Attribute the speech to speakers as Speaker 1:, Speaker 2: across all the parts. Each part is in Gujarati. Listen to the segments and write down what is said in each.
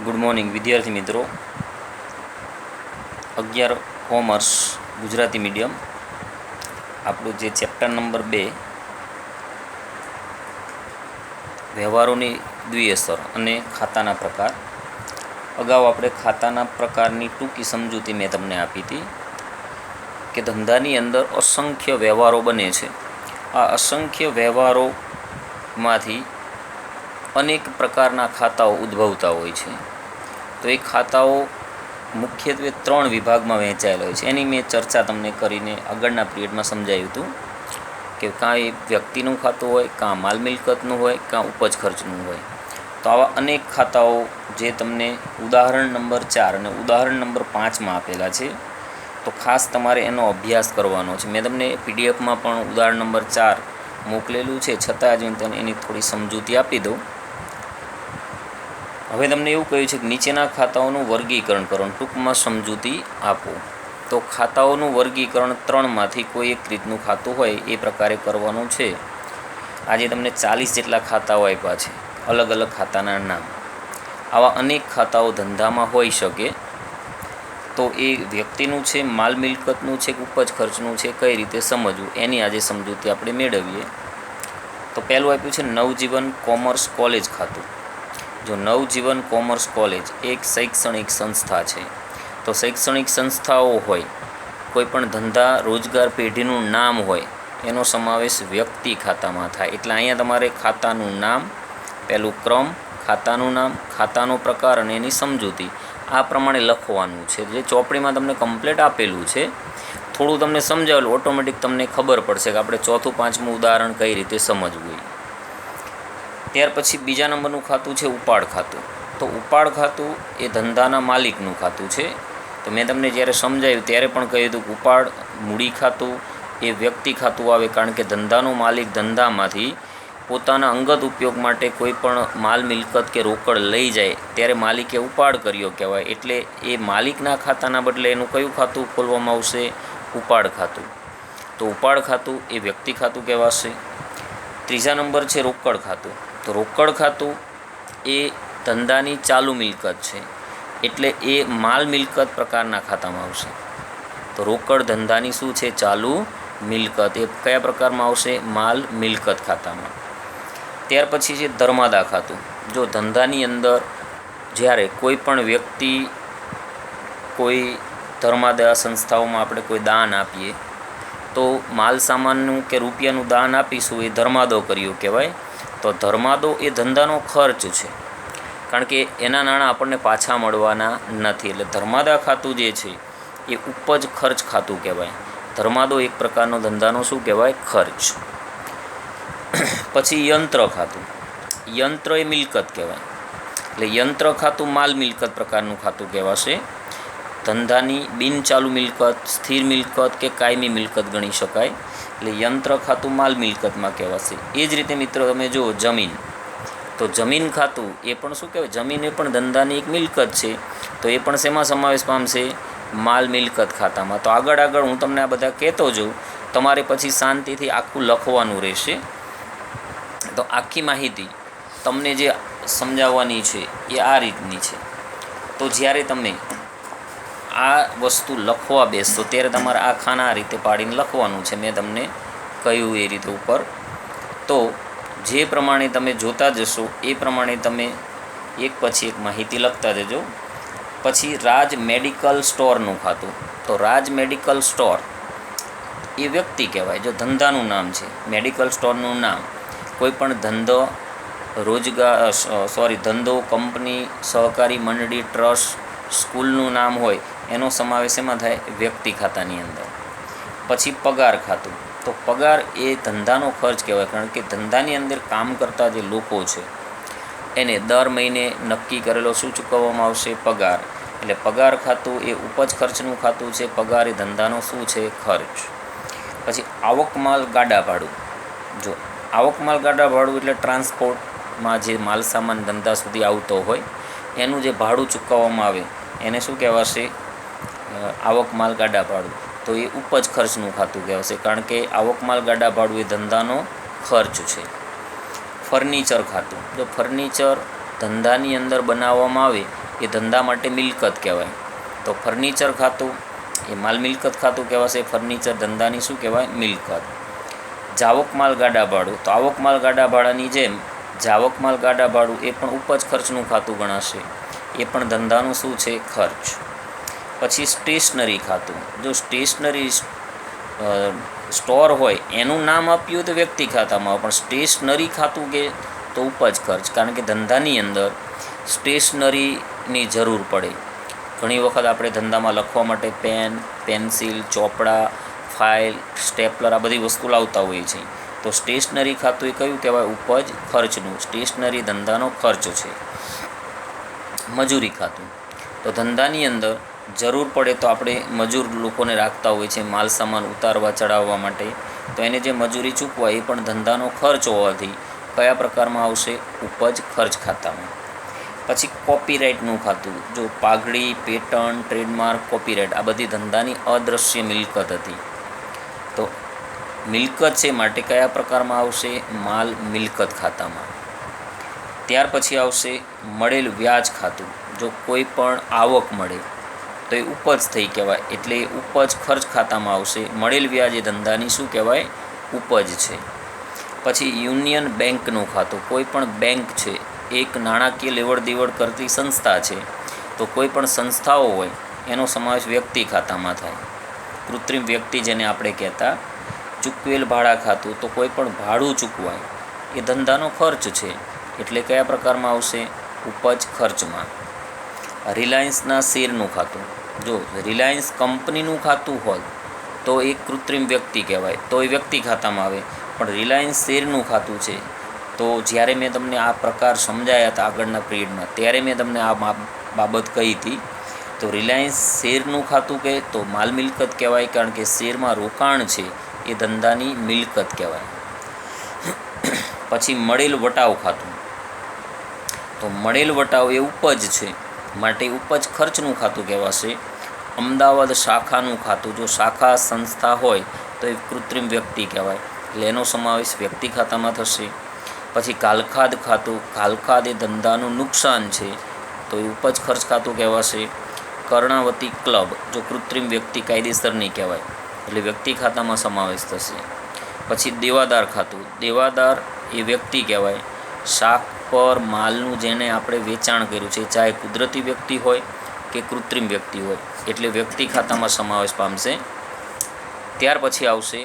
Speaker 1: ગુડ મોર્નિંગ વિદ્યાર્થી મિત્રો. 11 કોમર્સ ગુજરાતી મીડિયમ આપણું જે ચેપ્ટર નંબર 2 વ્યવહારોની દ્વિઅસર અને ખાતાના પ્રકાર. અગાઉ આપણે ખાતાના પ્રકારની ટૂંકી સમજૂતી મેં તમને આપી હતી કે ધંધાની અંદર અસંખ્ય વ્યવહારો બને છે. આ અસંખ્ય વ્યવહારોમાંથી અનેક પ્રકારના ખાતાઓ ઉદ્ભવતા હોય છે. તો એ ખાતાઓ મુખ્યત્વે 3 વિભાગમાં વહેંચાયેલા હોય છે. એની મેં ચર્ચા તમને કરીને આગળના પિરિયડમાં સમજાવ્યું હતું કે કાં એ વ્યક્તિનું ખાતું હોય, કાં માલ મિલકતનું હોય, કાં ઉપજ ખર્ચનું હોય. તો આવા અનેક ખાતાઓ જે તમને ઉદાહરણ નંબર 4 અને ઉદાહરણ નંબર 5માં આપેલા છે. તો ખાસ તમારે એનો અભ્યાસ કરવાનો છે. મેં તમને પીડીએફમાં પણ ઉદાહરણ નંબર 4 મોકલેલું છે, છતાં જ હું એની થોડી સમજૂતી આપી દઉં. હવે તમને એવું કહ્યું છે કે નીચેના ખાતાઓનું વર્ગીકરણ કરો, ટૂંકમાં સમજૂતી આપો. તો ખાતાઓનું વર્ગીકરણ 3માંથી કોઈ એક રીતનું ખાતું હોય એ પ્રકારે કરવાનું છે. આજે તમને 40 જેટલા ખાતાઓ આપ્યા છે, અલગ અલગ ખાતાના નામ. આવા અનેક ખાતાઓ ધંધામાં હોઈ શકે. તો એ વ્યક્તિનું છે, માલ મિલકતનું છે, ઉપજ ખર્ચનું છે, કઈ રીતે સમજવું એની આજે સમજૂતી આપણે મેળવીએ. તો પહેલું આપ્યું છે નવજીવન કોમર્સ કોલેજ ખાતું. જો નવજીવન કોમર્સ કોલેજ એક શૈક્ષણિક સંસ્થા છે, તો શૈક્ષણિક સંસ્થાઓ હોય, કોઈપણ ધંધા રોજગાર પેઢીનું નામ હોય, એનો સમાવેશ વ્યક્તિ ખાતામાં થાય. એટલે અહીંયા તમારે ખાતાનું નામ, પહેલું ક્રમ, ખાતાનું નામ, ખાતાનો પ્રકાર અને એની સમજૂતી આ પ્રમાણે લખવાનું છે. જે ચોપડીમાં તમને કમ્પ્લીટ આપેલું છે. થોડું તમને સમજાવેલું, ઓટોમેટિક તમને ખબર પડશે કે આપણે 4થું 5મું ઉદાહરણ કઈ રીતે સમજવું. ત્યાર પછી બીજા નંબરનું ખાતું છે ઉપાડ ખાતું. તો ઉપાડ ખાતું એ ધંધાના માલિકનું ખાતું છે. તો મેં તમને જ્યારે સમજાવ્યું ત્યારે પણ કહ્યું હતું કે ઉપાડ મૂડી ખાતું એ વ્યક્તિ ખાતું આવે, કારણ કે ધંધાનો માલિક ધંધામાંથી પોતાના અંગત ઉપયોગ માટે કોઈ પણ માલ મિલકત કે રોકડ લઈ જાય ત્યારે માલિકે ઉપાડ કર્યો કહેવાય. એટલે એ માલિકના ખાતાના બદલે એનું કયું ખાતું ખોલવામાં આવશે? ઉપાડ ખાતું. તો ઉપાડ ખાતું એ વ્યક્તિ ખાતું કહેવાશે. ત્રીજા નંબર છે રોકડ ખાતું. તો રોકડ ખાતું એ ધંધાની ચાલુ મિલકત છે, એટલે એ માલ મિલકત પ્રકારના ખાતામાં આવશે. તો રોકડ ધંધાની શું છે? ચાલુ મિલકત. એ કયા પ્રકારમાં આવશે? માલ મિલકત ખાતામાં. ત્યાર પછી છે ધર્માદા ખાતું. જો ધંધાની અંદર જ્યારે કોઈ પણ વ્યક્તિ કોઈ ધર્માદા સંસ્થાઓમાં આપણે કોઈ દાન આપીએ, તો માલ સામાનનું કે રૂપિયાનું દાન આપીશું એ ધર્માદો કર્યો કહેવાય. તો ધર્માદો એ ધંધાનો ખર્ચ છે, કારણ કે એના નાણાં આપણને પાછા મળવાના નથી. એટલે ધર્માદા ખાતું જે છે એ ઉપજ ખર્ચ ખાતું કહેવાય. ધર્માદો એક પ્રકારનો ધંધાનો શું કહેવાય? ખર્ચ. પછી યંત્ર ખાતું. યંત્ર એ મિલકત કહેવાય. એટલે યંત્ર ખાતું માલ મિલકત પ્રકારનું ખાતું કહેવાશે. ધંધાની બિનચાલુ મિલકત, સ્થિર મિલકત કે કાયમી મિલકત ગણી શકાય. એટલે યંત્ર ખાતું માલ મિલકતમાં કહેવાશે. એ જ રીતે મિત્રો તમે જુઓ જમીન. તો જમીન ખાતું એ પણ શું કહેવાય? જમીન એ પણ ધંધાની એક મિલકત છે. તો એ પણ શેમાં સમાવેશ પામશે? માલ મિલકત ખાતામાં. તો આગળ હું તમને આ બધા કહેતો જાઉં, તમારે પછી શાંતિથી આખું લખવાનું રહેશે. તો આખી માહિતી તમને જે સમજાવવાની છે એ આ રીતની છે. તો જ્યારે તમે આ વસ્તુ લખવા બેસશો ત્યારે તમારે આ ખાના આ રીતે પાડીને લખવાનું છે. મેં તમને કહ્યું એ રીતે ઉપર. તો જે પ્રમાણે તમે જોતા જશો એ પ્રમાણે તમે એક પછી એક માહિતી લખતા જજો. પછી રાજ મેડિકલ સ્ટોરનું ખાતું. તો રાજ મેડિકલ સ્ટોર એ વ્યક્તિ કહેવાય, જો ધંધાનું નામ છે. મેડિકલ સ્ટોરનું નામ કોઈ પણ ધંધો, ધંધો, કંપની, સહકારી મંડળી, ટ્રસ્ટ, સ્કૂલનું નામ હોય એનો સમાવેશ એમાં થાય? વ્યક્તિ ખાતાની અંદર. પછી પગાર ખાતું. તો પગાર એ ધંધાનો ખર્ચ કહેવાય, કારણ કે ધંધાની અંદર કામ કરતા જે લોકો છે એને દર મહિને નક્કી કરેલો શું ચૂકવવામાં આવશે? પગાર. એટલે પગાર ખાતું એ ઉપજ ખર્ચનું ખાતું છે. પગાર એ ધંધાનો શું છે? ખર્ચ. પછી આવક માલ ગાડા ભાડું. જો આવક માલ ગાડા ભાડું એટલે ટ્રાન્સપોર્ટમાં જે માલ સામાન ધંધા સુધી આવતો હોય એનું જે ભાડું ચૂકવવામાં આવે એને શું કહેવાશે? આવક માલ ગાડા ભાડું. તો એ ઉપજ ખર્ચનું ખાતું કહેવાશે, કારણ કે આવક માલ ગાડા ભાડું એ ધંધાનો ખર્ચ છે. ફર્નિચર ખાતું. જો ફર્નિચર ધંધાની અંદર બનાવવામાં આવે એ ધંધા માટે મિલકત કહેવાય. તો ફર્નિચર ખાતું એ માલ મિલકત ખાતું કહેવાશે. ફર્નિચર ધંધાની શું કહેવાય? મિલકત. જાવક માલ ગાડા ભાડું, તો આવક માલ ગાડા ભાડાની જેમ જાવક માલ ગાડા ભાડું એ પણ ઉપજ ખર્ચનું ખાતું ગણાશે. એ પણ ધંધાનું શું છે? ખર્ચ. પછી સ્ટેશનરી ખાતું, જો સ્ટેશનરી સ્ટોર હોય એનું નામ આપ્યું તો વ્યક્તિ ખાતામાં આવે, પણ સ્ટેશનરી ખાતું કે તો ઉપજ ખર્ચ, કારણ કે ધંધાની અંદર સ્ટેશનરીની જરૂર પડે. ઘણી વખત આપણે ધંધામાં લખવા માટે પેન, પેન્સિલ, ચોપડા, ફાઇલ, સ્ટેપલર આ બધી વસ્તુ લાવતા હોઈએ છીએ. તો સ્ટેશનરી ખાતું એ કયું કહેવાય? ઉપજ ખર્ચનું. સ્ટેશનરી ધંધાનો ખર્ચ છે. મજૂરી ખાતું, તો ધંધાની અંદર જરૂર પડે તો આપણે મજૂર લોકોને રાખતા હોઈએ છીએ માલ સામાન ઉતારવા ચડાવવા માટે, તો એને જે મજૂરી ચૂકવાય એ પણ ધંધાનો ખર્ચ હોવાથી કયા પ્રકારમાં આવશે? ઉપજ ખર્ચ ખાતામાં. પછી કોપીરાઇટનું ખાતું, જો પાઘડી, પેટર્ન, ટ્રેડમાર્ક, કોપીરાઇટ આ બધી ધંધાની અદૃશ્ય મિલકત હતી. તો મિલકત છે માટે કયા પ્રકારમાં આવશે? માલ મિલકત ખાતામાં. ત્યાર પછી આવશે મળેલ વ્યાજ ખાતું, જો કોઈ પણ આવક મળે તો એ ઉપજ થઈ કહેવાય, એટલે એ ઉપજ ખર્ચ ખાતામાં આવશે. મળેલ વ્યાજ એ ધંધાની શું કહેવાય? ઉપજ છે. પછી યુનિયન બેંકનું ખાતું, કોઈ પણ બેંક છે એક નાણાકીય લેવડ દેવડ કરતી સંસ્થા છે, તો કોઈ પણ સંસ્થાઓ હોય એનો સમાવેશ વ્યક્તિ ખાતામાં થાય. કૃત્રિમ વ્યક્તિ જેને આપણે કહેતા. ચૂકવેલ ભાડા ખાતું, તો કોઈ પણ ભાડું ચૂકવાય એ ધંધાનો ખર્ચ છે, એટલે કયા પ્રકારમાં આવશે? ઉપજ ખર્ચમાં. રિલાયન્સના શેરનું ખાતું, જો રિલાયન્સ કંપનીનું ખાતું હોય તો એ કૃત્રિમ વ્યક્તિ કહેવાય, તો એ વ્યક્તિ ખાતામાં આવે. પણ રિલાયન્સ શેરનું ખાતું છે, તો જ્યારે મેં તમને આ પ્રકાર સમજાયા હતા આગળના પિરિયડમાં ત્યારે મેં તમને આ બાબત કહી હતી. તો રિલાયન્સ શેરનું ખાતું કહે તો માલ મિલકત કહેવાય, કારણ કે શેરમાં રોકાણ છે એ ધંધાની મિલકત કહેવાય. પછી મળેલ વટાવ ખાતું, તો મળેલ વટાવ એ ઉપજ છે માટે ઉપજ ખર્ચનું ખાતું કહેવાશે. અમદાવાદ શાખાનું ખાતું, જો શાખા સંસ્થા હોય તો એ કૃત્રિમ વ્યક્તિ કહેવાય, એટલે એનો સમાવેશ વ્યક્તિ ખાતામાં થશે. પછી કાલખાદ ખાતું, કાલખાદ એ ધંધાનું નુકસાન છે તો એ ઉપજ ખર્ચ ખાતું કહેવાશે. કર્ણાવતી ક્લબ, જો કૃત્રિમ વ્યક્તિ કાયદેસરની કહેવાય, એટલે વ્યક્તિ ખાતામાં સમાવેશ થશે. પછી દેવાદાર ખાતું, દેવાદાર એ વ્યક્તિ કહેવાય. શાક પર માલનું જેણે આપણે વેચાણ કર્યું છે, ચાહે કુદરતી વ્યક્તિ હોય કે કૃત્રિમ વ્યક્તિ હોય, એટલે વ્યક્તિ ખાતામાં સમાવેશ પામશે. ત્યાર પછી આવશે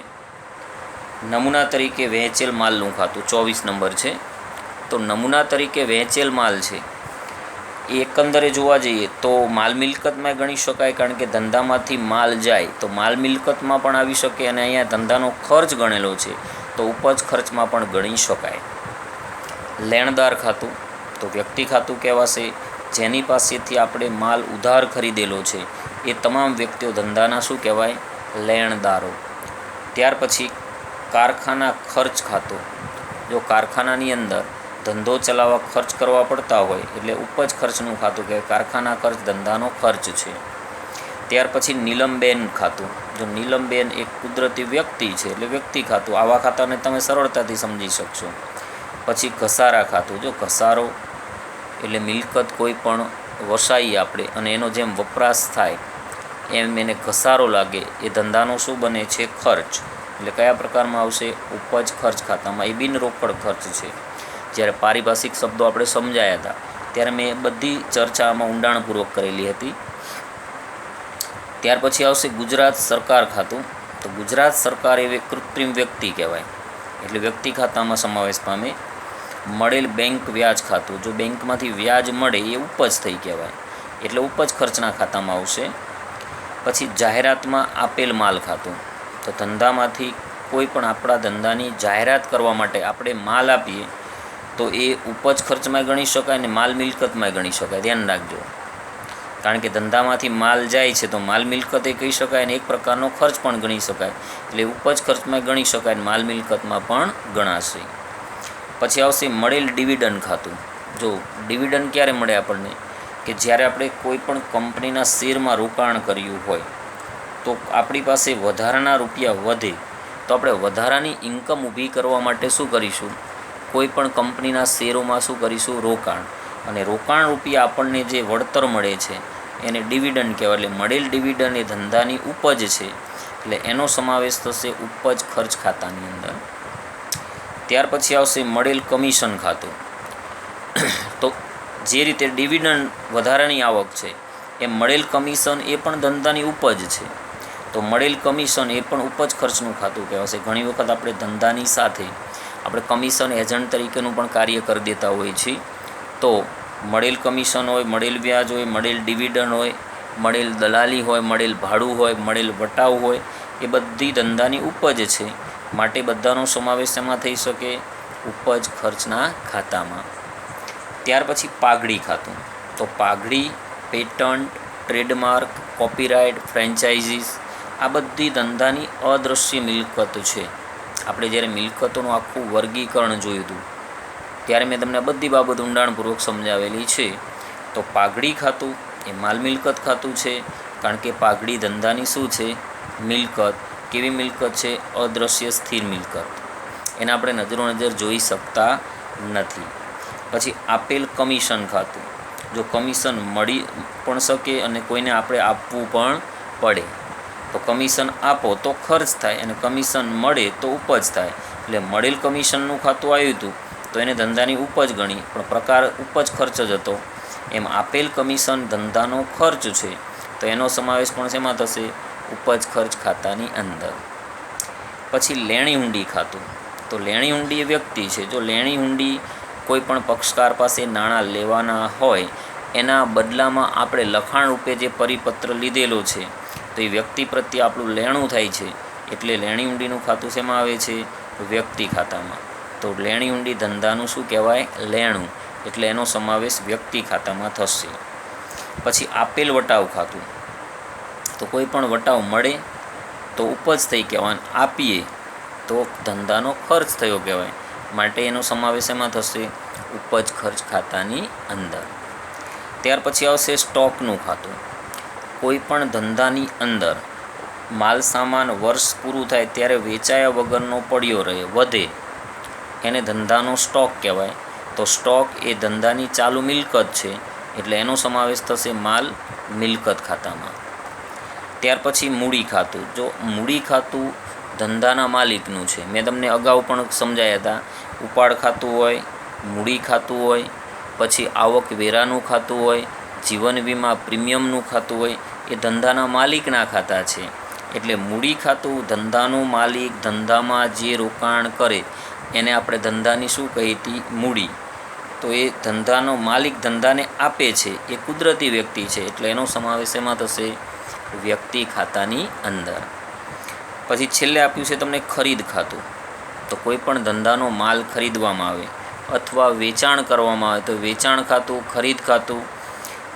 Speaker 1: નમૂના તરીકે વહેંચેલ માલનું ખાતું, 24 નંબર છે. તો નમૂના તરીકે વહેંચેલ માલ છે એ એકંદરે જોવા જઈએ તો માલ મિલકતમાં ગણી શકાય, કારણ કે ધંધામાંથી માલ જાય તો માલ મિલકતમાં પણ આવી શકે, અને અહીંયા ધંધાનો ખર્ચ ગણેલો છે તો ઉપજ ખર્ચમાં પણ ગણી શકાય. લેણદાર ખાતું, તો વ્યક્તિ ખાતું કહેવાશે. જેની પાસેથી આપણે માલ ઉધાર ખરીદેલો છે એ તમામ વ્યક્તિઓ ધંધાના શું કહેવાય? લેણદારો. ત્યાર પછી કારખાના ખર્ચ ખાતું, જો કારખાનાની અંદર ધંધો ચલાવવા ખર્ચ કરવા પડતા હોય એટલે ઉપજ ખર્ચનું ખાતું કહેવાય. કારખાના ખર્ચ ધંધાનો ખર્ચ છે. ત્યાર પછી નીલમબેન ખાતું, જો નીલમબેન એક કુદરતી વ્યક્તિ છે એટલે વ્યક્તિ ખાતું. આવા ખાતાને તમે સરળતાથી સમજી શકશો. પછી ઘસારા ખાતું, જો ઘસારો એટલે મિલકત કોઈ પણ વસાઈએ આપણે અને એનો જેમ વપરાશ થાય એમ એને ઘસારો લાગે એ ધંધાનો શું બને છે? ખર્ચ. એટલે કયા પ્રકારમાં આવશે? ઉપજ ખર્ચ ખાતામાં. એ બિનરોકડ ખર્ચ છે. જ્યારે પારિભાષિક શબ્દો આપણે સમજાયા હતા ત્યારે મેં બધી ચર્ચા આમાં ઊંડાણપૂર્વક કરેલી હતી. ત્યાર પછી આવશે ગુજરાત સરકાર ખાતું, તો ગુજરાત સરકાર એ કૃત્રિમ વ્યક્તિ કહેવાય, એટલે વ્યક્તિ ખાતામાં સમાવેશ પામે. મળેલ બેંક વ્યાજ ખાતું, જો બેંકમાંથી વ્યાજ મળે એ ઉપજ થઈ કહેવાય, એટલે ઉપજ ખર્ચના ખાતામાં આવશે. પછી જાહેરાતમાં આપેલ માલ ખાતું, તો ધંધામાંથી કોઈ પણ આપણા ધંધાની જાહેરાત કરવા માટે આપણે માલ આપીએ તો એ ઉપજ ખર્ચમાં ગણી શકાય અને માલ મિલકતમાં ગણી શકાય. ધ્યાન રાખજો, કારણ કે ધંધામાંથી માલ જાય છે તો માલ મિલકત એ કહી શકાય અને એક પ્રકારનો ખર્ચ પણ ગણી શકાય, એટલે ઉપજ ખર્ચમાં ગણી શકાય અને માલ મિલકતમાં પણ ગણાશે. પછી આવશે મળેલ ડિવિડન્ડ ખાતું, જો ડિવિડન્ડ ક્યારે મળે આપણને? કે જ્યારે આપણે કોઈ પણ કંપનીના શેરમાં રોકાણ કર્યું હોય તો આપણી પાસે વધારાના રૂપિયા વધે તો આપણે વધારાની ઇન્કમ ઊભી કરવા માટે શું કરીશું? કોઈ પણ કંપનીના શેરોમાં શું કરીશું? રોકાણ. અને રોકાણ રૂપિયા આપણને જે વળતર મળે છે એને ડિવિડન્ડ કહેવાય. એટલે મળેલ ડિવિડન્ડ એ ધંધાની ઉપજ છે, એટલે એનો સમાવેશ થશે ઉપજ ખર્ચ ખાતાની અંદર. ત્યાર પછી આવશે મળેલ કમિશન ખાતું. તો જે રીતે ડિવિડન્ડ વધારાની આવક છે એમ મળેલ કમિશન એ પણ ધંધાની ઉપજ છે, તો મળેલ કમિશન એ પણ ઉપજ ખર્ચનું ખાતું કહેવાશે. ઘણી વખત આપણે ધંધાની સાથે આપણે કમિશન એજન્ટ તરીકેનું પણ કાર્ય કરી દેતા હોઈએ છીએ. તો મળેલ કમિશન હોય, મળેલ વ્યાજ હોય, મળેલ ડિવિડન્ડ હોય, મળેલ દલાલી હોય, મળેલ ભાડું હોય, મળેલ વટાવ હોય, એ બધી ધંધાની ઉપજ છે. માટે બધાનો સમાવેશ એમાં થઈ શકે ઉપજ ખર્ચના ખાતામાં. ત્યાર પછી પાઘડી ખાતું. તો પાઘડી, પેટન્ટ, ટ્રેડમાર્ક, કોપીરાઇટ, ફ્રેન્ચાઇઝીસ આ બધી ધંધાની અદૃશ્ય મિલકત છે. આપણે જ્યારે મિલકતોનું આખું વર્ગીકરણ જોયું હતું ત્યારે મેં તમને બધી બાબત ઊંડાણપૂર્વક સમજાવેલી છે. તો પાઘડી ખાતું એ માલ મિલકત ખાતું છે, કારણ કે પાઘડી ધંધાની શું છે? મિલકત. કેવી મિલકત છે? અદૃશ્ય સ્થિર મિલકત. એને આપણે નજરોનજર જોઈ શકતા નથી. પછી આપેલ કમિશન ખાતું. જો કમિશન મળી પણ શકે અને કોઈને આપણે આપવું પણ પડે, તો કમિશન આપો તો ખર્ચ થાય અને કમિશન મળે તો ઉપજ થાય. એટલે મળેલ કમિશનનું ખાતું આવ્યું હતું તો એને ધંધાની ઉપજ ગણી, પણ પ્રકાર ઉપજ ખર્ચ જ હતો. એમ આપેલ કમિશન ધંધાનો ખર્ચ છે, તો એનો સમાવેશ પણ શેમાં થશે? ઉપજ ખર્ચ ખાતાની અંદર. પછી લેણી હુંડી ખાતું. તો લેણી હુંડી એ વ્યક્તિ છે. જો લેણી હુંડી કોઈ પણ પક્ષકાર પાસે નાણાં લેવાના હોય એના બદલામાં આપણે લખાણ રૂપે જે પરિપત્ર લીધેલો છે તો એ વ્યક્તિ પ્રત્યે આપણું લેણું થાય છે, એટલે લેણી હુંડીનું ખાતું શેમાં આવે છે? વ્યક્તિ ખાતામાં. તો લેણી હુંડી ધંધાનું શું કહેવાય? લેણું. એટલે એનો સમાવેશ વ્યક્તિ ખાતામાં થશે. પછી આપેલ વટાવ ખાતું. તો કોઈ પણ વટાવ મળે તો ઉપજ થઈ કહેવાય, આપીએ તો ધંધાનો ખર્ચ થયો કહેવાય. માટે એનો સમાવેશ એમાં થશે? ઉપજ ખર્ચ ખાતાની અંદર. ત્યાર પછી આવશે સ્ટોકનું ખાતું. કોઈ પણ ધંધાની અંદર માલ સામાન વર્ષ પૂરું થાય ત્યારે વેચાયા વગરનો પડ્યો રહે, વધે, એને ધંધાનો સ્ટોક કહેવાય. તો સ્ટોક એ ધંધાની ચાલુ મિલકત છે, એટલે એનો સમાવેશ થશે માલ મિલકત ખાતામાં. ત્યાર પછી મૂડી ખાતું. જો મૂડી ખાતું ધંધાના માલિકનું છે. મેં તમને અગાઉ પણ સમજાયા હતા. ઉપાડ ખાતું હોય, મૂડી ખાતું હોય, પછી આવક વેરાનું ખાતું હોય, જીવન વીમા પ્રીમિયમનું ખાતું હોય, એ ધંધાના માલિકના ખાતા છે. એટલે મૂડી ખાતું ધંધાનું માલિક ધંધામાં જે રોકાણ કરે એને આપણે ધંધાની શું કહી હતી? મૂડી. તો એ ધંધાનો માલિક ધંધાને આપે છે એ કુદરતી વ્યક્તિ છે, એટલે એનો સમાવેશ એમાં થશે? વ્યક્તિ ખાતાની અંદર. પછી છેલ્લે આપ્યું છે તમને ખરીદ ખાતું. તો કોઈ પણ ધંધાનો માલ ખરીદવામાં આવે અથવા વેચાણ કરવામાં આવે તો વેચાણ ખાતું, ખરીદ ખાતું,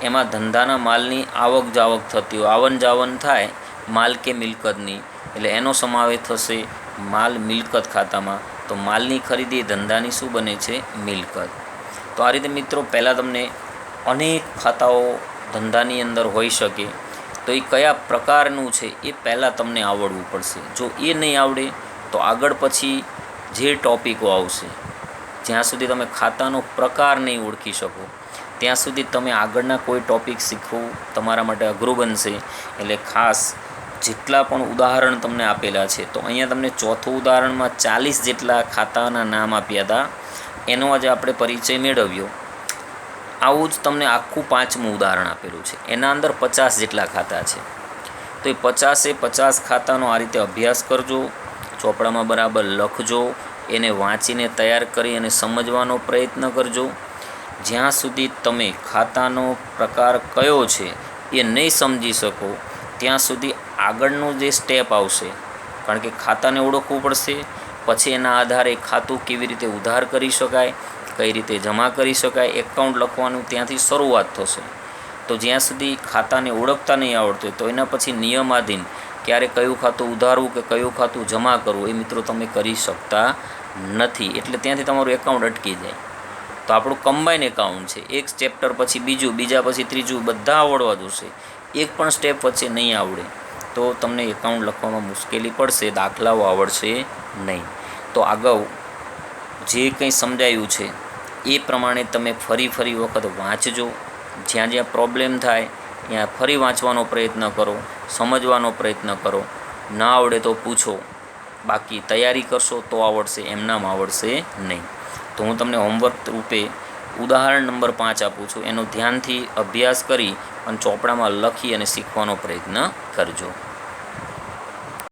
Speaker 1: એમાં ધંધાના માલની આવક જાવક થતી હોય, આવન જાવન થાય માલ કે મિલકતની, એટલે એનો સમાવેશ થશે માલ મિલકત ખાતામાં. તો માલની ખરીદી ધંધાની શું બને છે? મિલકત. તો આ રીતે મિત્રો પહેલાં તમને અનેક ખાતાઓ ધંધાની અંદર હોઈ શકે, તો એ કયા પ્રકારનું છે એ પહેલાં તમને આવડવું પડશે. જો એ નહીં આવડે તો આગળ પછી જે ટૉપિકો આવશે, જ્યાં સુધી તમે ખાતાનો પ્રકાર નહીં ઓળખી શકો ત્યાં સુધી તમે આગળના કોઈ ટૉપિક શીખવું તમારા માટે અઘરું બનશે. એટલે ખાસ જેટલા પણ ઉદાહરણ તમને આપેલા છે, તો અહીંયા તમને ચોથું ઉદાહરણમાં 40 જેટલા ખાતાના નામ આપ્યા હતા, એનો આજે આપણે પરિચય મેળવ્યો. આવું જ તમને આખું 5મું ઉદાહરણ આપેલું છે, એના અંદર 50 જેટલા ખાતા છે. તો એ 50 ખાતાનો આ રીતે અભ્યાસ કરજો, ચોપડામાં બરાબર લખજો, એને વાંચીને તૈયાર કરી અને સમજવાનો પ્રયત્ન કરજો. જ્યાં સુધી તમે ખાતાનો પ્રકાર કયો છે એ નહીં સમજી શકો ત્યાં સુધી આગળનું જે સ્ટેપ આવશે, કારણ કે ખાતાને ઓળખવું પડશે, પછી એના આધારે ખાતું કેવી રીતે ઉધાર કરી શકાય, કઈ રીતે જમા કરી શકાય, એકાઉન્ટ લખવાનું ત્યાંથી શરૂઆત થશે. તો જ્યાં સુધી ખાતાને ઓળખતા નહીં આવડતું તો એના પછી નિયમાધીન ક્યારે કયું ખાતું ઉધારવું કે કયું ખાતું જમા કરવું એ મિત્રો તમે કરી શકતા નથી. એટલે ત્યાંથી તમારું એકાઉન્ટ અટકી જાય. તો આપણું કમ્બાઈન એકાઉન્ટ છે, એક ચેપ્ટર પછી બીજું, બીજા પછી ત્રીજું, બધા આવડવા જોશે. એક પણ સ્ટેપ વચ્ચે નહીં આવડે તો તમને એકાઉન્ટ લખવામાં મુશ્કેલી પડશે, દાખલાઓ આવડશે નહીં. તો અગાઉ જે કંઈ સમજાયું છે એ પ્રમાણે તમે ફરી વખત વાંચજો. જ્યાં જ્યાં પ્રોબ્લેમ થાય ત્યાં ફરી વાંચવાનો પ્રયત્ન કરો, સમજવાનો પ્રયત્ન કરો. ના આવડે તો પૂછો, બાકી તૈયારી કરશો તો આવડશે, એમનામ આવડશે નહીં. તો હું તમને હોમવર્ક રૂપે ઉદાહરણ નંબર 5 આપું છું. એનો ધ્યાનથી અભ્યાસ કરી અને ચોપડામાં લખી અને શીખવાનો પ્રયત્ન કરજો.